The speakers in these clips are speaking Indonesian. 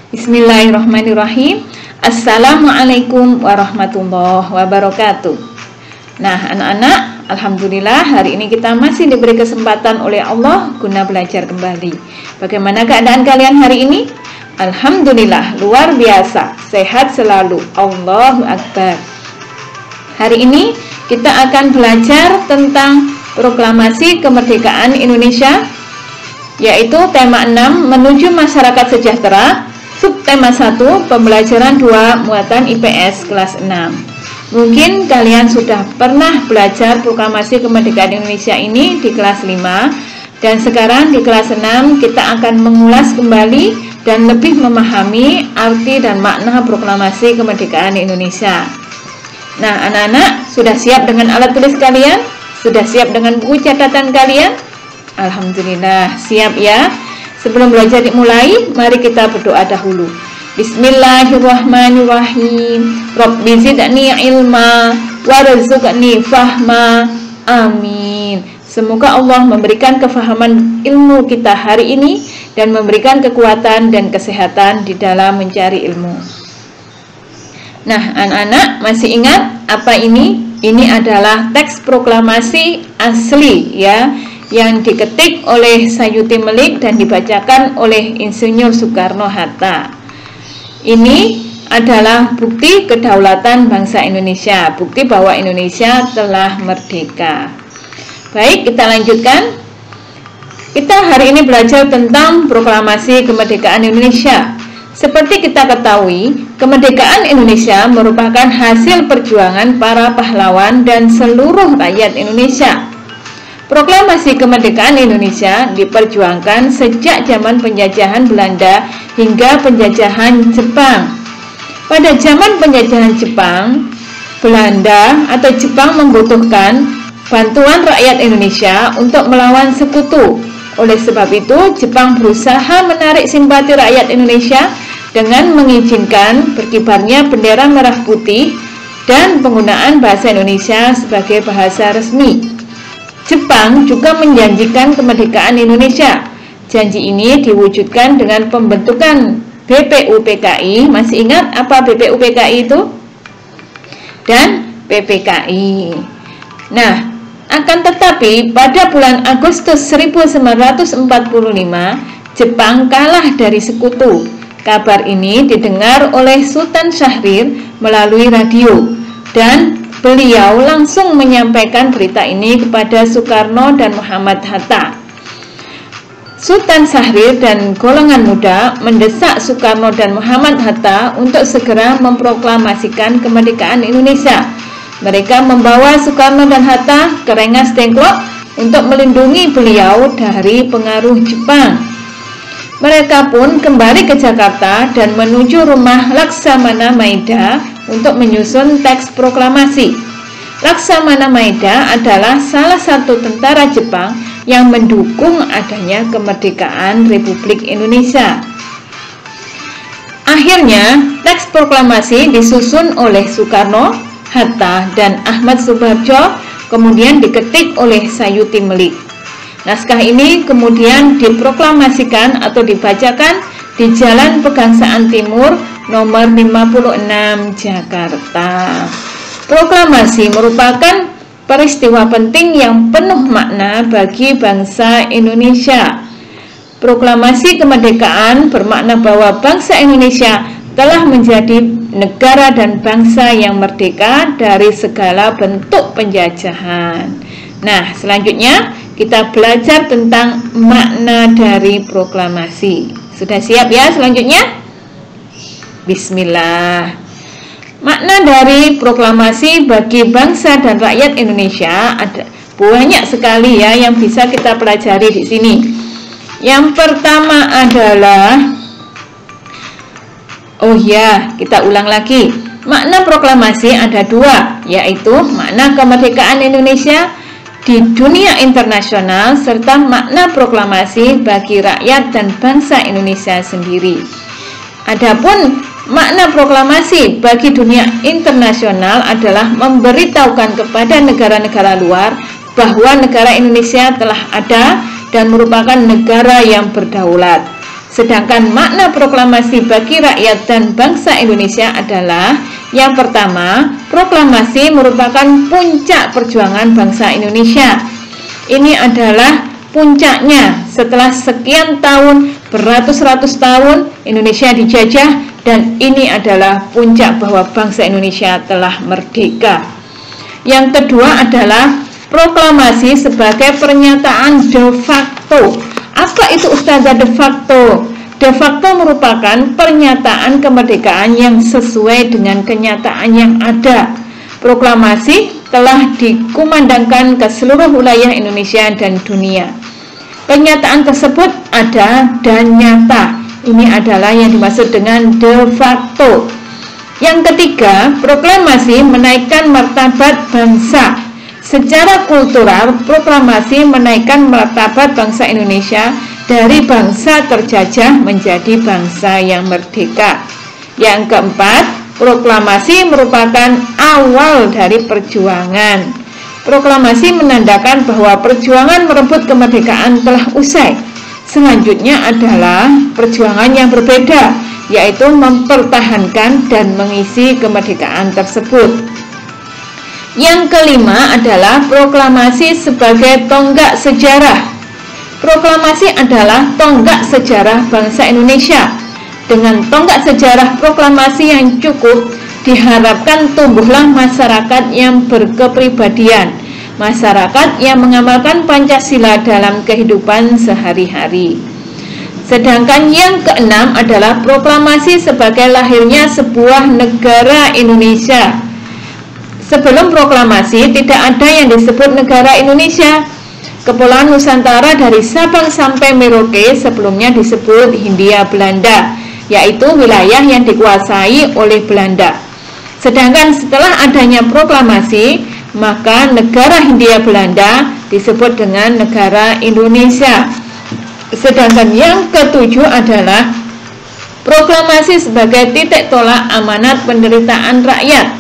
Bismillahirrahmanirrahim. Assalamualaikum warahmatullahi wabarakatuh. Nah, anak-anak, alhamdulillah hari ini kita masih diberi kesempatan oleh Allah guna belajar kembali. Bagaimana keadaan kalian hari ini? Alhamdulillah, luar biasa, sehat selalu. Allahu Akbar. Hari ini kita akan belajar tentang proklamasi kemerdekaan Indonesia, yaitu tema 6, menuju masyarakat sejahtera, subtema 1, pembelajaran 2, muatan IPS kelas 6. Mungkin kalian sudah pernah belajar proklamasi kemerdekaan Indonesia ini di kelas 5, dan sekarang di kelas 6 kita akan mengulas kembali dan lebih memahami arti dan makna proklamasi kemerdekaan Indonesia. Nah, anak-anak sudah siap dengan alat tulis kalian? Sudah siap dengan buku catatan kalian? Alhamdulillah, siap ya. Sebelum belajar dimulai, mari kita berdoa dahulu. Bismillahirrahmanirrahim. Rabbi zidni ilma warzuqni fahma. Amin. Semoga Allah memberikan kefahaman ilmu kita hari ini dan memberikan kekuatan dan kesehatan di dalam mencari ilmu. Nah, anak-anak masih ingat apa ini? Ini adalah teks proklamasi asli ya, yang diketik oleh Sayuti Melik dan dibacakan oleh Insinyur Soekarno-Hatta. Ini adalah bukti kedaulatan bangsa Indonesia, bukti bahwa Indonesia telah merdeka. Baik, kita lanjutkan. Kita hari ini belajar tentang proklamasi kemerdekaan Indonesia. Seperti kita ketahui, kemerdekaan Indonesia merupakan hasil perjuangan para pahlawan dan seluruh rakyat Indonesia. Proklamasi kemerdekaan Indonesia diperjuangkan sejak zaman penjajahan Belanda hingga penjajahan Jepang. Pada zaman penjajahan Jepang, Belanda atau Jepang membutuhkan bantuan rakyat Indonesia untuk melawan sekutu. Oleh sebab itu, Jepang berusaha menarik simpati rakyat Indonesia dengan mengizinkan berkibarnya bendera merah putih dan penggunaan bahasa Indonesia sebagai bahasa resmi. Jepang juga menjanjikan kemerdekaan Indonesia. Janji ini diwujudkan dengan pembentukan BPUPKI. Masih ingat apa BPUPKI itu? Dan PPKI. Nah, akan tetapi pada bulan Agustus 1945, Jepang kalah dari sekutu. Kabar ini didengar oleh Sultan Syahrir melalui radio, dan beliau langsung menyampaikan berita ini kepada Soekarno dan Muhammad Hatta. Sultan Syahrir dan golongan muda mendesak Soekarno dan Muhammad Hatta untuk segera memproklamasikan kemerdekaan Indonesia. Mereka membawa Soekarno dan Hatta ke Rengas Dengklok untuk melindungi beliau dari pengaruh Jepang. Mereka pun kembali ke Jakarta dan menuju rumah Laksamana Maeda untuk menyusun teks proklamasi. Laksamana Maeda adalah salah satu tentara Jepang yang mendukung adanya kemerdekaan Republik Indonesia. Akhirnya, teks proklamasi disusun oleh Soekarno, Hatta, dan Ahmad Subarjo, kemudian diketik oleh Sayuti Melik. Naskah ini kemudian diproklamasikan atau dibacakan di Jalan Pegangsaan Timur nomor 56 Jakarta. Proklamasi merupakan peristiwa penting yang penuh makna bagi bangsa Indonesia. Proklamasi kemerdekaan bermakna bahwa bangsa Indonesia telah menjadi negara dan bangsa yang merdeka dari segala bentuk penjajahan. Nah, selanjutnya kita belajar tentang makna dari proklamasi. Sudah siap ya selanjutnya? Bismillah. Makna dari proklamasi bagi bangsa dan rakyat Indonesia ada banyak sekali ya yang bisa kita pelajari di sini. Yang pertama adalah, kita ulang lagi. Makna proklamasi ada dua, yaitu makna kemerdekaan Indonesia di dunia internasional serta makna proklamasi bagi rakyat dan bangsa Indonesia sendiri. Adapun makna proklamasi bagi dunia internasional adalah memberitahukan kepada negara-negara luar bahwa negara Indonesia telah ada dan merupakan negara yang berdaulat. Sedangkan makna proklamasi bagi rakyat dan bangsa Indonesia adalah yang pertama, proklamasi merupakan puncak perjuangan bangsa Indonesia. Ini adalah puncaknya setelah sekian tahun, beratus-ratus tahun Indonesia dijajah, dan ini adalah puncak bahwa bangsa Indonesia telah merdeka. Yang kedua adalah proklamasi sebagai pernyataan de facto. Apa itu Ustazah de facto? De facto merupakan pernyataan kemerdekaan yang sesuai dengan kenyataan yang ada. Proklamasi telah dikumandangkan ke seluruh wilayah Indonesia dan dunia. Pernyataan tersebut ada dan nyata. Ini adalah yang dimaksud dengan de facto. Yang ketiga, proklamasi menaikkan martabat bangsa. Secara kultural, proklamasi menaikkan martabat bangsa Indonesia dari bangsa terjajah menjadi bangsa yang merdeka. Yang keempat, proklamasi merupakan awal dari perjuangan. Proklamasi menandakan bahwa perjuangan merebut kemerdekaan telah usai. Selanjutnya adalah perjuangan yang berbeda, yaitu mempertahankan dan mengisi kemerdekaan tersebut. Yang kelima adalah proklamasi sebagai tonggak sejarah. Proklamasi adalah tonggak sejarah bangsa Indonesia. Dengan tonggak sejarah proklamasi yang cukup, diharapkan tumbuhlah masyarakat yang berkepribadian, masyarakat yang mengamalkan Pancasila dalam kehidupan sehari-hari. Sedangkan yang keenam adalah proklamasi sebagai lahirnya sebuah negara Indonesia. Sebelum proklamasi tidak ada yang disebut negara Indonesia. Kepulauan Nusantara dari Sabang sampai Merauke sebelumnya disebut Hindia Belanda, yaitu wilayah yang dikuasai oleh Belanda. Sedangkan setelah adanya proklamasi, maka negara Hindia Belanda disebut dengan negara Indonesia. Sedangkan yang ketujuh adalah proklamasi sebagai titik tolak amanat penderitaan rakyat.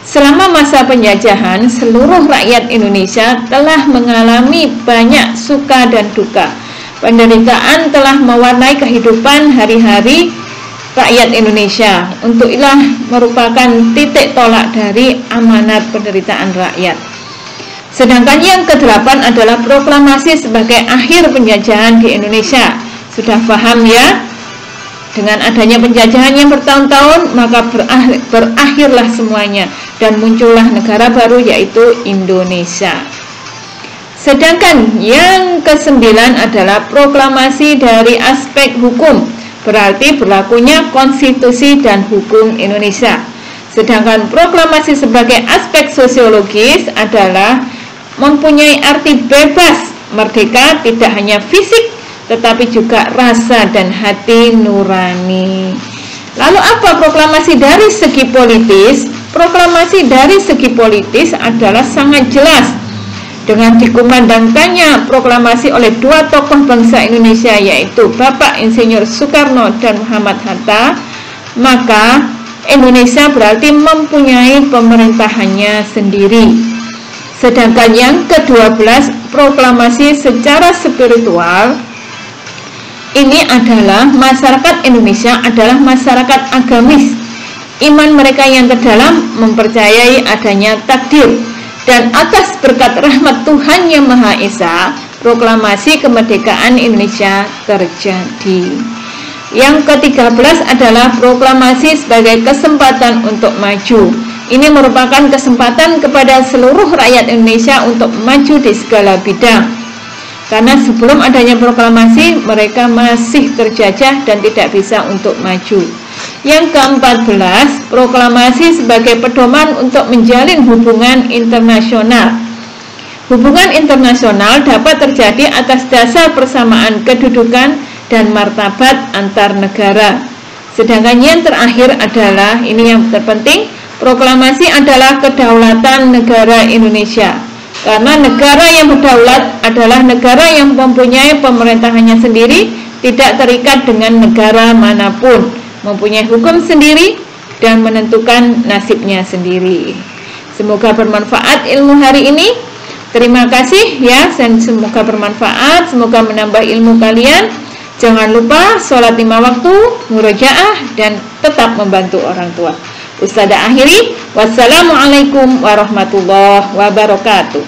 Selama masa penjajahan, seluruh rakyat Indonesia telah mengalami banyak suka dan duka. Penderitaan telah mewarnai kehidupan hari-hari rakyat Indonesia. Untuk itulah merupakan titik tolak dari amanat penderitaan rakyat. Sedangkan yang kedelapan adalah proklamasi sebagai akhir penjajahan di Indonesia. Sudah paham ya? Dengan adanya penjajahan yang bertahun-tahun, maka berakhirlah semuanya dan muncullah negara baru, yaitu Indonesia. Sedangkan yang kesembilan adalah proklamasi dari aspek hukum, berarti berlakunya konstitusi dan hukum Indonesia. Sedangkan proklamasi sebagai aspek sosiologis adalah mempunyai arti bebas, merdeka tidak hanya fisik tetapi juga rasa dan hati nurani. Lalu apa proklamasi dari segi politis? Proklamasi dari segi politis adalah sangat jelas. Dengan dikumandangkannya proklamasi oleh dua tokoh bangsa Indonesia, yaitu Bapak Insinyur Soekarno dan Muhammad Hatta, maka Indonesia berarti mempunyai pemerintahannya sendiri. Sedangkan yang ke-12, proklamasi secara spiritual, ini adalah masyarakat Indonesia adalah masyarakat agamis. Iman mereka yang terdalam mempercayai adanya takdir, dan atas berkat rahmat Tuhan Yang Maha Esa, proklamasi kemerdekaan Indonesia terjadi. Yang ke-13 adalah proklamasi sebagai kesempatan untuk maju. Ini merupakan kesempatan kepada seluruh rakyat Indonesia untuk maju di segala bidang. Karena sebelum adanya proklamasi, mereka masih terjajah dan tidak bisa untuk maju. Yang ke-14, proklamasi sebagai pedoman untuk menjalin hubungan internasional. Hubungan internasional dapat terjadi atas dasar persamaan kedudukan dan martabat antar negara. Sedangkan yang terakhir adalah, ini yang terpenting, proklamasi adalah kedaulatan negara Indonesia. Karena negara yang berdaulat adalah negara yang mempunyai pemerintahannya sendiri, tidak terikat dengan negara manapun, mempunyai hukum sendiri dan menentukan nasibnya sendiri. Semoga bermanfaat ilmu hari ini. Terima kasih ya, dan semoga bermanfaat, semoga menambah ilmu kalian. Jangan lupa sholat 5 waktu, murojaah, dan tetap membantu orang tua. Ustazah akhiri, wassalamualaikum warahmatullahi wabarakatuh.